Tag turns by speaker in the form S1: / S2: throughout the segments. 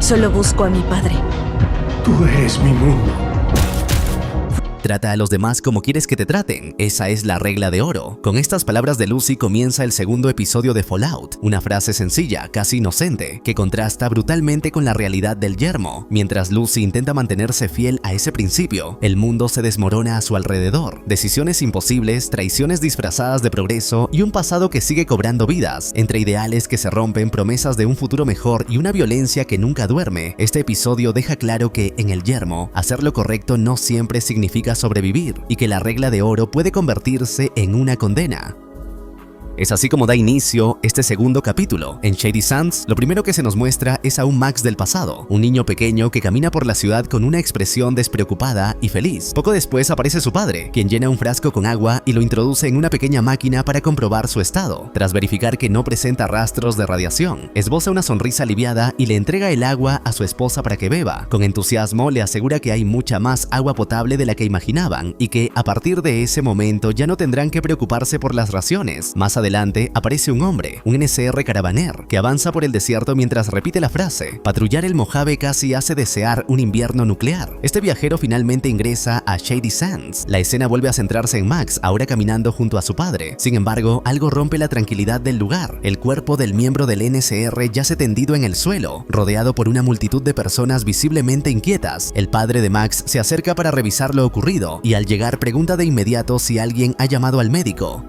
S1: Solo busco a mi padre.
S2: Tú eres mi mundo.
S3: Trata a los demás como quieres que te traten. Esa es la regla de oro. Con estas palabras de Lucy comienza el segundo episodio de Fallout. Una frase sencilla, casi inocente, que contrasta brutalmente con la realidad del yermo. Mientras Lucy intenta mantenerse fiel a ese principio, el mundo se desmorona a su alrededor. Decisiones imposibles, traiciones disfrazadas de progreso y un pasado que sigue cobrando vidas. Entre ideales que se rompen, promesas de un futuro mejor y una violencia que nunca duerme, este episodio deja claro que, en el yermo, hacer lo correcto no siempre significa sobrevivir y que la regla de oro puede convertirse en una condena. Es así como da inicio este segundo capítulo. En Shady Sands, lo primero que se nos muestra es a un Max del pasado, un niño pequeño que camina por la ciudad con una expresión despreocupada y feliz. Poco después aparece su padre, quien llena un frasco con agua y lo introduce en una pequeña máquina para comprobar su estado. Tras verificar que no presenta rastros de radiación, esboza una sonrisa aliviada y le entrega el agua a su esposa para que beba. Con entusiasmo le asegura que hay mucha más agua potable de la que imaginaban y que, a partir de ese momento, ya no tendrán que preocuparse por las raciones. Más adelante aparece un hombre, un NCR Caravaner, que avanza por el desierto mientras repite la frase: patrullar el Mojave casi hace desear un invierno nuclear. Este viajero finalmente ingresa a Shady Sands. La escena vuelve a centrarse en Max, ahora caminando junto a su padre. Sin embargo, algo rompe la tranquilidad del lugar. El cuerpo del miembro del NCR yace tendido en el suelo, rodeado por una multitud de personas visiblemente inquietas. El padre de Max se acerca para revisar lo ocurrido y, al llegar, pregunta de inmediato si alguien ha llamado al médico.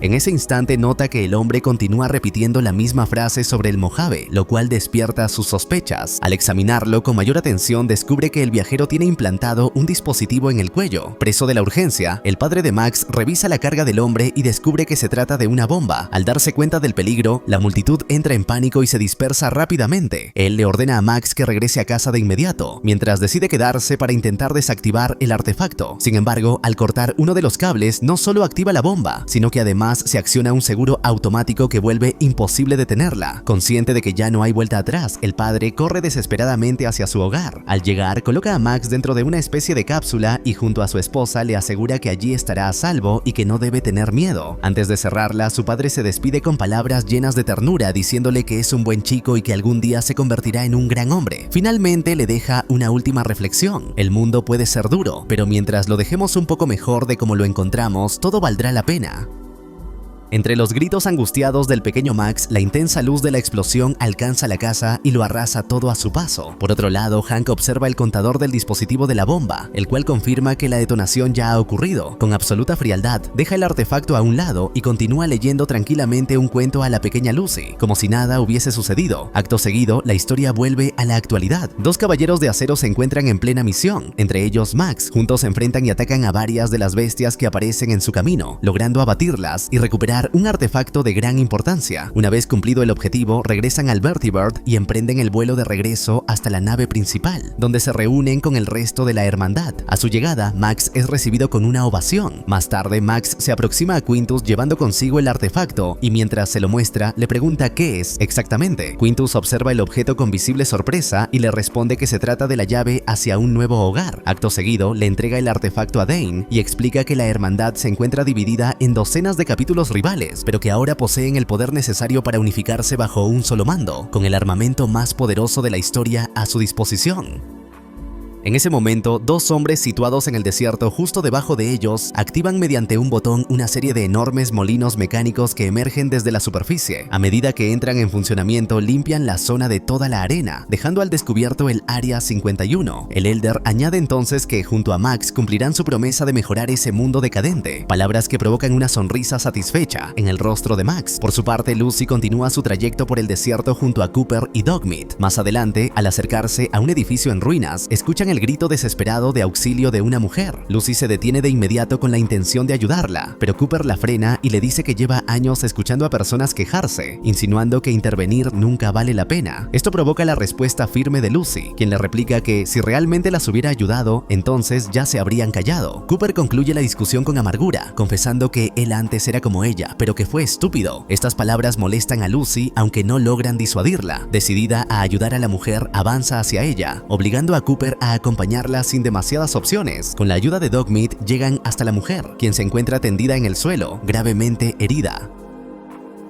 S3: En ese instante nota que el hombre continúa repitiendo la misma frase sobre el Mojave, lo cual despierta sus sospechas. Al examinarlo con mayor atención, descubre que el viajero tiene implantado un dispositivo en el cuello. Preso de la urgencia, el padre de Max revisa la carga del hombre y descubre que se trata de una bomba. Al darse cuenta del peligro, la multitud entra en pánico y se dispersa rápidamente. Él le ordena a Max que regrese a casa de inmediato, mientras decide quedarse para intentar desactivar el artefacto. Sin embargo, al cortar uno de los cables, no solo activa la bomba, sino que además se acciona un seguro automático que vuelve imposible detenerla. Consciente de que ya no hay vuelta atrás, el padre corre desesperadamente hacia su hogar. Al llegar, coloca a Max dentro de una especie de cápsula y junto a su esposa le asegura que allí estará a salvo y que no debe tener miedo. Antes de cerrarla, su padre se despide con palabras llenas de ternura, diciéndole que es un buen chico y que algún día se convertirá en un gran hombre. Finalmente le deja una última reflexión: el mundo puede ser duro, pero mientras lo dejemos un poco mejor de como lo encontramos, todo valdrá la pena. Entre los gritos angustiados del pequeño Max, la intensa luz de la explosión alcanza la casa y lo arrasa todo a su paso. Por otro lado, Hank observa el contador del dispositivo de la bomba, el cual confirma que la detonación ya ha ocurrido. Con absoluta frialdad, deja el artefacto a un lado y continúa leyendo tranquilamente un cuento a la pequeña Lucy, como si nada hubiese sucedido. Acto seguido, la historia vuelve a la actualidad. Dos caballeros de acero se encuentran en plena misión, entre ellos Max. Juntos se enfrentan y atacan a varias de las bestias que aparecen en su camino, logrando abatirlas y recuperar un artefacto de gran importancia. Una vez cumplido el objetivo, regresan al Vertibird y emprenden el vuelo de regreso hasta la nave principal, donde se reúnen con el resto de la hermandad. A su llegada, Max es recibido con una ovación. Más tarde, Max se aproxima a Quintus llevando consigo el artefacto y mientras se lo muestra, le pregunta qué es exactamente. Quintus observa el objeto con visible sorpresa y le responde que se trata de la llave hacia un nuevo hogar. Acto seguido, le entrega el artefacto a Dane y explica que la hermandad se encuentra dividida en docenas de capítulos rivales, pero que ahora poseen el poder necesario para unificarse bajo un solo mando, con el armamento más poderoso de la historia a su disposición. En ese momento, dos hombres situados en el desierto justo debajo de ellos activan mediante un botón una serie de enormes molinos mecánicos que emergen desde la superficie. A medida que entran en funcionamiento, limpian la zona de toda la arena, dejando al descubierto el Área 51. El Elder añade entonces que junto a Max cumplirán su promesa de mejorar ese mundo decadente, palabras que provocan una sonrisa satisfecha en el rostro de Max. Por su parte, Lucy continúa su trayecto por el desierto junto a Cooper y Dogmeat. Más adelante, al acercarse a un edificio en ruinas, escuchan el grito desesperado de auxilio de una mujer. Lucy se detiene de inmediato con la intención de ayudarla, pero Cooper la frena y le dice que lleva años escuchando a personas quejarse, insinuando que intervenir nunca vale la pena. Esto provoca la respuesta firme de Lucy, quien le replica que si realmente las hubiera ayudado, entonces ya se habrían callado. Cooper concluye la discusión con amargura, confesando que él antes era como ella, pero que fue estúpido. Estas palabras molestan a Lucy, aunque no logran disuadirla. Decidida a ayudar a la mujer, avanza hacia ella, obligando a Cooper a acompañarla sin demasiadas opciones. Con la ayuda de Dogmeat llegan hasta la mujer, quien se encuentra tendida en el suelo, gravemente herida.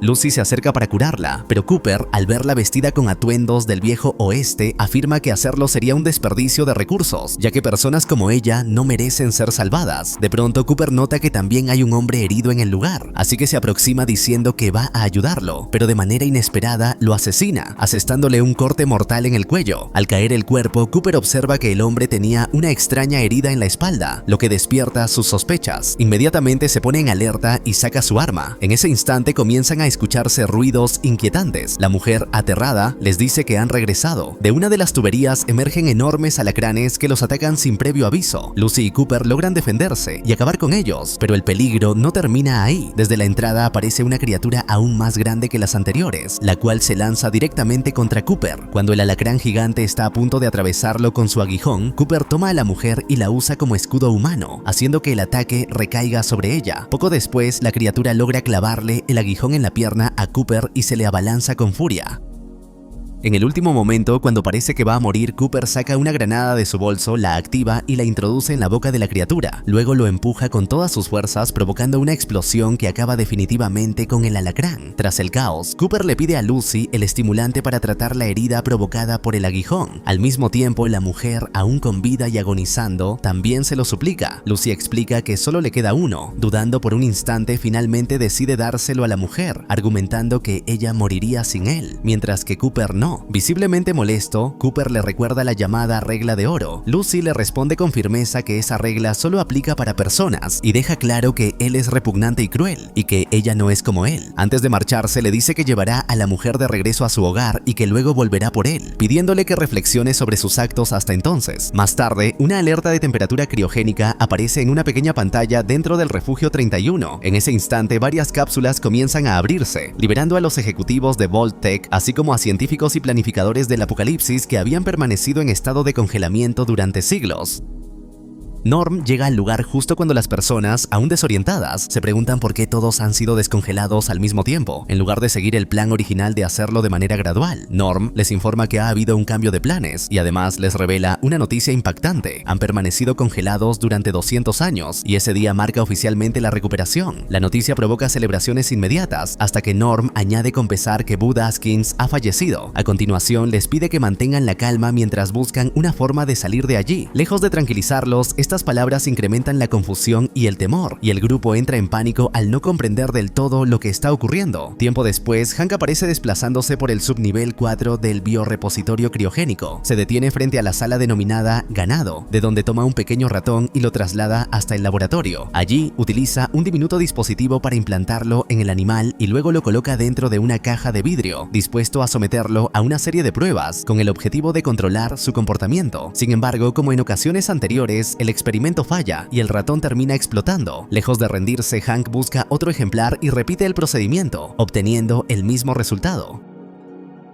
S3: Lucy se acerca para curarla, pero Cooper, al verla vestida con atuendos del viejo oeste, afirma que hacerlo sería un desperdicio de recursos, ya que personas como ella no merecen ser salvadas. De pronto, Cooper nota que también hay un hombre herido en el lugar, así que se aproxima diciendo que va a ayudarlo, pero de manera inesperada lo asesina, asestándole un corte mortal en el cuello. Al caer el cuerpo, Cooper observa que el hombre tenía una extraña herida en la espalda, lo que despierta sus sospechas. Inmediatamente se pone en alerta y saca su arma. En ese instante comienzan a escucharse ruidos inquietantes. La mujer, aterrada, les dice que han regresado. De una de las tuberías emergen enormes alacranes que los atacan sin previo aviso. Lucy y Cooper logran defenderse y acabar con ellos, pero el peligro no termina ahí. Desde la entrada aparece una criatura aún más grande que las anteriores, la cual se lanza directamente contra Cooper. Cuando el alacrán gigante está a punto de atravesarlo con su aguijón, Cooper toma a la mujer y la usa como escudo humano, haciendo que el ataque recaiga sobre ella. Poco después, la criatura logra clavarle el aguijón en la pierna a Cooper y se le abalanza con furia. En el último momento, cuando parece que va a morir, Cooper saca una granada de su bolso, la activa y la introduce en la boca de la criatura. Luego lo empuja con todas sus fuerzas, provocando una explosión que acaba definitivamente con el alacrán. Tras el caos, Cooper le pide a Lucy el estimulante para tratar la herida provocada por el aguijón. Al mismo tiempo, la mujer, aún con vida y agonizando, también se lo suplica. Lucy explica que solo le queda uno. Dudando por un instante, finalmente decide dárselo a la mujer, argumentando que ella moriría sin él, mientras que Cooper no. Visiblemente molesto, Cooper le recuerda la llamada regla de oro. Lucy le responde con firmeza que esa regla solo aplica para personas y deja claro que él es repugnante y cruel y que ella no es como él. Antes de marcharse, le dice que llevará a la mujer de regreso a su hogar y que luego volverá por él, pidiéndole que reflexione sobre sus actos hasta entonces. Más tarde, una alerta de temperatura criogénica aparece en una pequeña pantalla dentro del refugio 31. En ese instante, varias cápsulas comienzan a abrirse, liberando a los ejecutivos de Vault-Tec, así como a científicos y planificadores del apocalipsis que habían permanecido en estado de congelamiento durante siglos. Norm llega al lugar justo cuando las personas, aún desorientadas, se preguntan por qué todos han sido descongelados al mismo tiempo, en lugar de seguir el plan original de hacerlo de manera gradual. Norm les informa que ha habido un cambio de planes y además les revela una noticia impactante. Han permanecido congelados durante 200 años y ese día marca oficialmente la recuperación. La noticia provoca celebraciones inmediatas hasta que Norm añade con pesar que Bud Askins ha fallecido. A continuación les pide que mantengan la calma mientras buscan una forma de salir de allí. Lejos de tranquilizarlos, estas palabras incrementan la confusión y el temor, y el grupo entra en pánico al no comprender del todo lo que está ocurriendo. Tiempo después, Hank aparece desplazándose por el subnivel 4 del biorepositorio criogénico. Se detiene frente a la sala denominada Ganado, de donde toma un pequeño ratón y lo traslada hasta el laboratorio. Allí, utiliza un diminuto dispositivo para implantarlo en el animal y luego lo coloca dentro de una caja de vidrio, dispuesto a someterlo a una serie de pruebas con el objetivo de controlar su comportamiento. Sin embargo, como en ocasiones anteriores, el experimento falla y el ratón termina explotando. Lejos de rendirse, Hank busca otro ejemplar y repite el procedimiento, obteniendo el mismo resultado.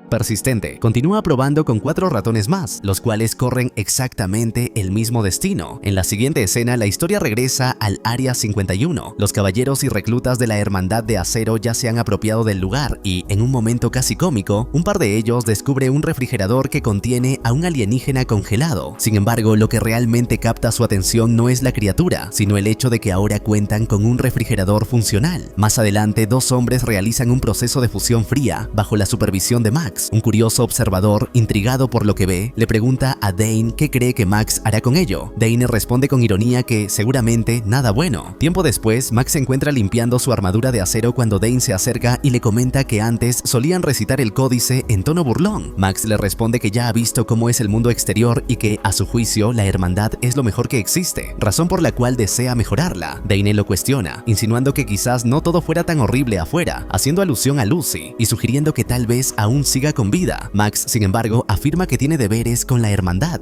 S3: Persistente, continúa probando con 4 ratones más, los cuales corren exactamente el mismo destino. En la siguiente escena, la historia regresa al Área 51. Los caballeros y reclutas de la Hermandad de Acero ya se han apropiado del lugar y, en un momento casi cómico, un par de ellos descubre un refrigerador que contiene a un alienígena congelado. Sin embargo, lo que realmente capta su atención no es la criatura, sino el hecho de que ahora cuentan con un refrigerador funcional. Más adelante, 2 hombres realizan un proceso de fusión fría bajo la supervisión de Max. Un curioso observador, intrigado por lo que ve, le pregunta a Dane qué cree que Max hará con ello. Dane responde con ironía que seguramente nada bueno. Tiempo después, Max se encuentra limpiando su armadura de acero cuando Dane se acerca y le comenta que antes solían recitar el códice en tono burlón. Max le responde que ya ha visto cómo es el mundo exterior y que, a su juicio, la hermandad es lo mejor que existe, razón por la cual desea mejorarla. Dane lo cuestiona, insinuando que quizás no todo fuera tan horrible afuera, haciendo alusión a Lucy y sugiriendo que tal vez aún siga con vida. Max, sin embargo, afirma que tiene deberes con la hermandad.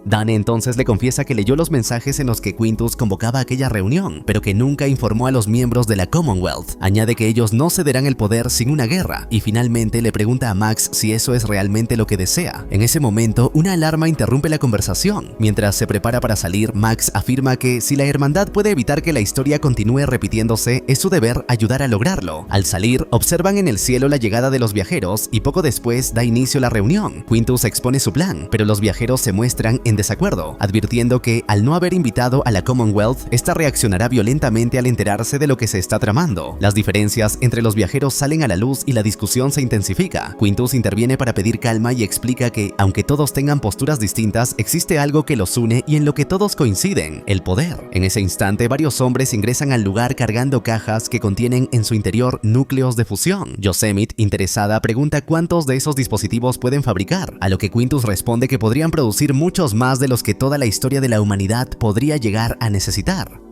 S3: Dane entonces le confiesa que leyó los mensajes en los que Quintus convocaba aquella reunión, pero que nunca informó a los miembros de la Commonwealth. Añade que ellos no cederán el poder sin una guerra, y finalmente le pregunta a Max si eso es realmente lo que desea. En ese momento, una alarma interrumpe la conversación. Mientras se prepara para salir, Max afirma que si la hermandad puede evitar que la historia continúe repitiéndose, es su deber ayudar a lograrlo. Al salir, observan en el cielo la llegada de los viajeros y poco después da inicio la reunión. Quintus expone su plan, pero los viajeros se muestran en desacuerdo, advirtiendo que al no haber invitado a la Commonwealth, esta reaccionará violentamente al enterarse de lo que se está tramando. Las diferencias entre los viajeros salen a la luz y la discusión se intensifica. Quintus interviene para pedir calma y explica que, aunque todos tengan posturas distintas, existe algo que los une y en lo que todos coinciden: el poder. En ese instante, varios hombres ingresan al lugar cargando cajas que contienen en su interior núcleos de fusión. Yosemite, interesada, pregunta cuántos de esos dispositivos pueden fabricar, a lo que Quintus responde que podrían producir muchos más de los que toda la historia de la humanidad podría llegar a necesitar.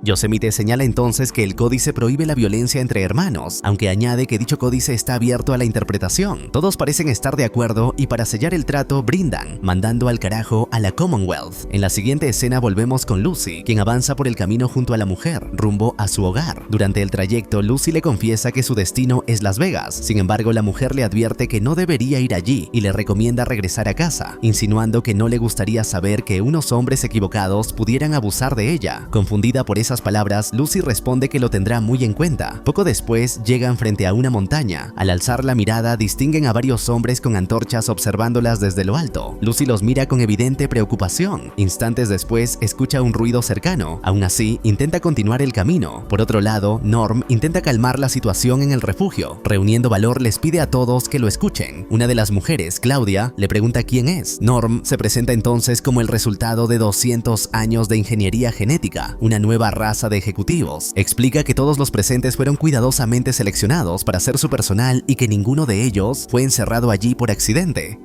S3: Yosemite señala entonces que el códice prohíbe la violencia entre hermanos, aunque añade que dicho códice está abierto a la interpretación. Todos parecen estar de acuerdo y para sellar el trato brindan, mandando al carajo a la Commonwealth. En la siguiente escena volvemos con Lucy, quien avanza por el camino junto a la mujer, rumbo a su hogar. Durante el trayecto, Lucy le confiesa que su destino es Las Vegas. Sin embargo, la mujer le advierte que no debería ir allí y le recomienda regresar a casa, insinuando que no le gustaría saber que unos hombres equivocados pudieran abusar de ella. Confundida por esas palabras, Lucy responde que lo tendrá muy en cuenta. Poco después llegan frente a una montaña. Al alzar la mirada distinguen a varios hombres con antorchas observándolas desde lo alto. Lucy los mira con evidente preocupación. Instantes después escucha un ruido cercano. Aún así, intenta continuar el camino. Por otro lado, Norm intenta calmar la situación en el refugio. Reuniendo valor, les pide a todos que lo escuchen. Una de las mujeres, Claudia, le pregunta quién es. Norm se presenta entonces como el resultado de 200 años de ingeniería genética, una nueva raza de ejecutivos. Explica que todos los presentes fueron cuidadosamente seleccionados para ser su personal y que ninguno de ellos fue encerrado allí por accidente.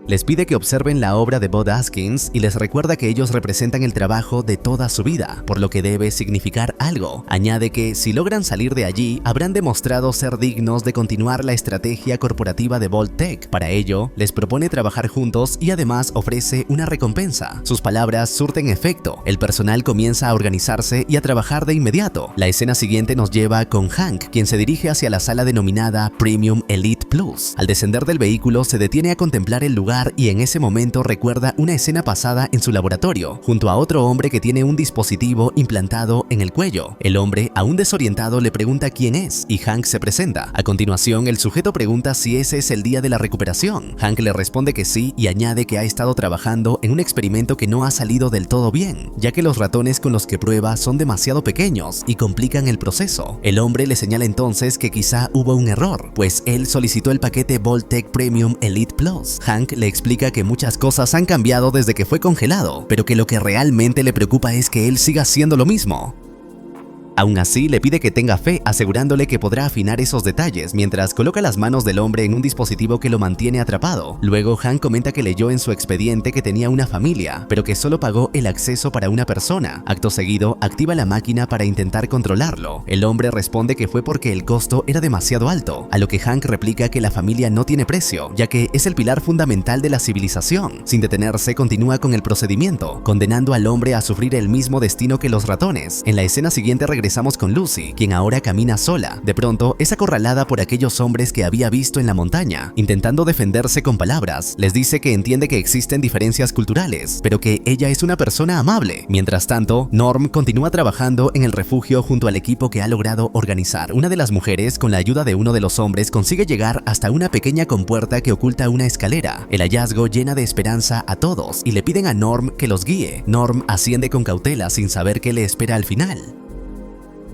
S3: Les pide que observen la obra de Bud Askins y les recuerda que ellos representan el trabajo de toda su vida, por lo que debe significar algo. Añade que si logran salir de allí, habrán demostrado ser dignos de continuar la estrategia corporativa de Vault-Tec. Para ello, les propone trabajar juntos y además ofrece una recompensa. Sus palabras surten efecto. El personal comienza a organizarse y a trabajar de inmediato. La escena siguiente nos lleva con Hank, quien se dirige hacia la sala denominada Premium Elite Plus. Al descender del vehículo, se detiene a contemplar el lugar y en ese momento recuerda una escena pasada en su laboratorio, junto a otro hombre que tiene un dispositivo implantado en el cuello. El hombre, aún desorientado, le pregunta quién es y Hank se presenta. A continuación, el sujeto pregunta si ese es el día de la recuperación. Hank le responde que sí y añade que ha estado trabajando en un experimento que no ha salido del todo bien, ya que los ratones con los que prueba son demasiado pequeños y complican el proceso. El hombre le señala entonces que quizá hubo un error, pues él solicitó el paquete Vault-Tec Premium Elite Plus. Hank le explica que muchas cosas han cambiado desde que fue congelado, pero que lo que realmente le preocupa es que él siga haciendo lo mismo. Aún así, le pide que tenga fe, asegurándole que podrá afinar esos detalles mientras coloca las manos del hombre en un dispositivo que lo mantiene atrapado. Luego, Hank comenta que leyó en su expediente que tenía una familia, pero que solo pagó el acceso para una persona. Acto seguido, activa la máquina para intentar controlarlo. El hombre responde que fue porque el costo era demasiado alto, a lo que Hank replica que la familia no tiene precio, ya que es el pilar fundamental de la civilización. Sin detenerse, continúa con el procedimiento, condenando al hombre a sufrir el mismo destino que los ratones. En la escena siguiente regresamos con Lucy, quien ahora camina sola. De pronto, es acorralada por aquellos hombres que había visto en la montaña. Intentando defenderse con palabras, les dice que entiende que existen diferencias culturales, pero que ella es una persona amable. Mientras tanto, Norm continúa trabajando en el refugio junto al equipo que ha logrado organizar. Una de las mujeres, con la ayuda de uno de los hombres, consigue llegar hasta una pequeña compuerta que oculta una escalera. El hallazgo llena de esperanza a todos y le piden a Norm que los guíe. Norm asciende con cautela sin saber qué le espera al final.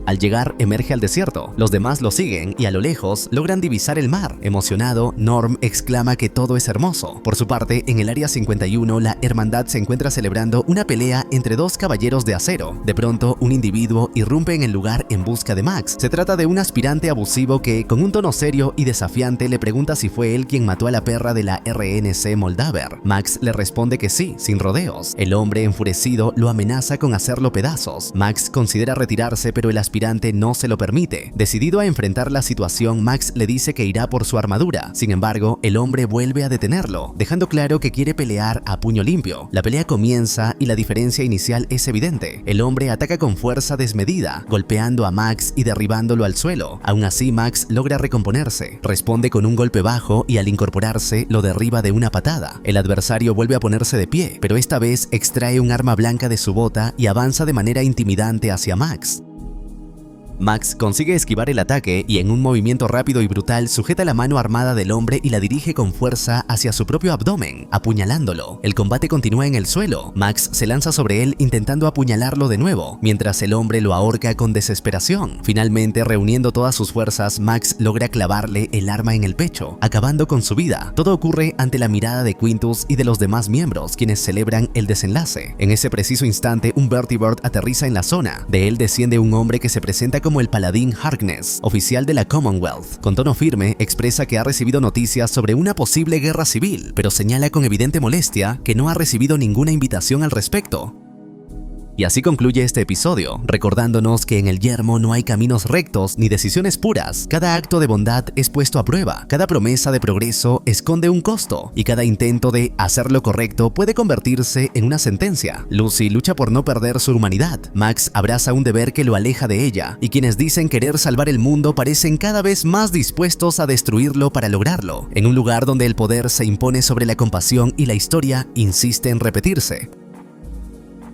S3: Al llegar, emerge al desierto. Los demás lo siguen y a lo lejos logran divisar el mar. Emocionado, Norm exclama que todo es hermoso. Por su parte, en el Área 51, la hermandad se encuentra celebrando una pelea entre dos caballeros de acero. De pronto, un individuo irrumpe en el lugar en busca de Max. Se trata de un aspirante abusivo que, con un tono serio y desafiante, le pregunta si fue él quien mató a la perra de la RNC Moldaver. Max le responde que sí, sin rodeos. El hombre, enfurecido, lo amenaza con hacerlo pedazos. Max considera retirarse, pero el aspirante no se lo permite. Decidido a enfrentar la situación, Max le dice que irá por su armadura. Sin embargo, el hombre vuelve a detenerlo, dejando claro que quiere pelear a puño limpio. La pelea comienza y la diferencia inicial es evidente. El hombre ataca con fuerza desmedida, golpeando a Max y derribándolo al suelo. Aún así, Max logra recomponerse. Responde con un golpe bajo y al incorporarse, lo derriba de una patada. El adversario vuelve a ponerse de pie, pero esta vez extrae un arma blanca de su bota y avanza de manera intimidante hacia Max. Max consigue esquivar el ataque y en un movimiento rápido y brutal sujeta la mano armada del hombre y la dirige con fuerza hacia su propio abdomen, apuñalándolo. El combate continúa en el suelo. Max se lanza sobre él intentando apuñalarlo de nuevo, mientras el hombre lo ahorca con desesperación. Finalmente, reuniendo todas sus fuerzas, Max logra clavarle el arma en el pecho, acabando con su vida. Todo ocurre ante la mirada de Quintus y de los demás miembros, quienes celebran el desenlace. En ese preciso instante, un Vertibird aterriza en la zona. De él desciende un hombre que se presenta como el paladín Harkness, oficial de la Commonwealth. Con tono firme, expresa que ha recibido noticias sobre una posible guerra civil, pero señala con evidente molestia que no ha recibido ninguna invitación al respecto. Y así concluye este episodio, recordándonos que en el yermo no hay caminos rectos ni decisiones puras. Cada acto de bondad es puesto a prueba, cada promesa de progreso esconde un costo, y cada intento de hacer lo correcto puede convertirse en una sentencia. Lucy lucha por no perder su humanidad. Max abraza un deber que lo aleja de ella, y quienes dicen querer salvar el mundo parecen cada vez más dispuestos a destruirlo para lograrlo, en un lugar donde el poder se impone sobre la compasión y la historia insiste en repetirse.